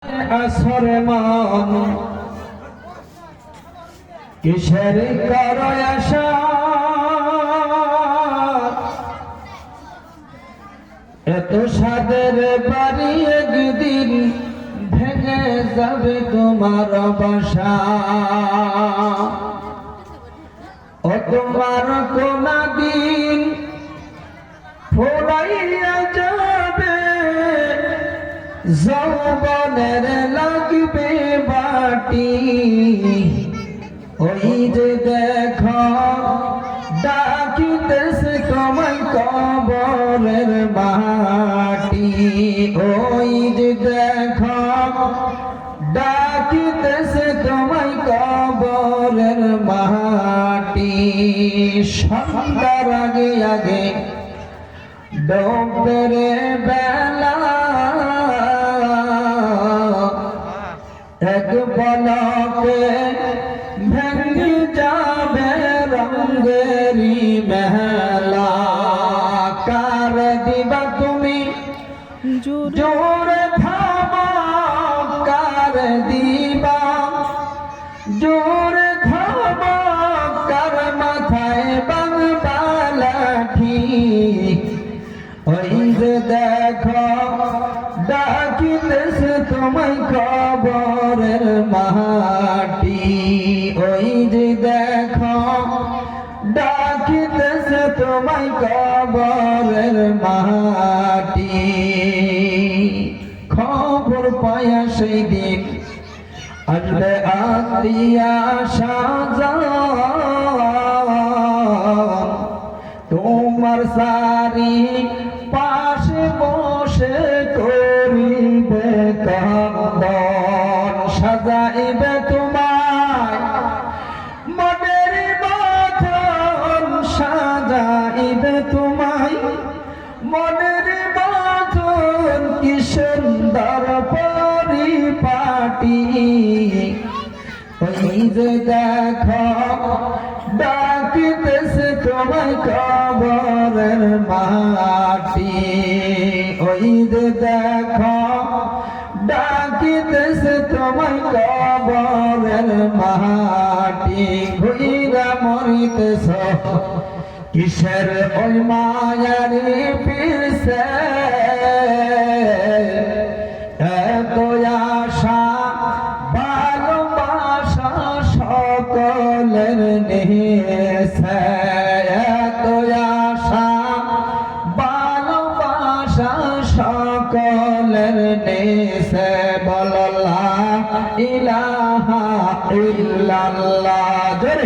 আসর মান কিসের করো আশা এত সাদের বাড়ি একদিন ভেঙে যাবে তোমার বাসা ও তোমার কোনা দিন ফোলাইয়া যাবে যৌবনের লাগবে বাটি ওই যে দেখো ডাকিতেছে তোমায় কবরের মাটি ওই যে দেখো ডাকিতেছে তোমায় কবরের মাটি সন্ধ্যার আগে আগে ডোবের বেলা এক পলকে ভেঙে যাবে রঙেরি মেলা কার দিবা তুমি জোরে থামো কার দিবা জোরে থামো কার মাথায় বাংবা লাঠি ওই যে দেখো ডাকিতেছে তোমায় কবরের মাটি ওই যে দেখো ডাকিতেছে তোমায় কবরের মাটি খবর পায়া সেই দিন আসবে আত্মীয়া শাহজান তোমার সারি পাশে বসে করিবে কান্দন সাজাইবে তোমায় মনের মতন সাজাইবে তোমায় মনের মতন কি সুন্দর পরিপাটি ওই যে দেখো ডাকিতেছে তোমায় কবরের মাটি ওই যে দেখো ডাকিতেছে তোমায় কবরের মাটি ঘুইরা মরিতেছ কিসের ওই মায়ারি পিছে এত আশা ভালোবাসা সকলের নেছে এত আশা ভালোবাসা সকলের নেছে বল লা ইলাহা ইল্লাল্লাহ।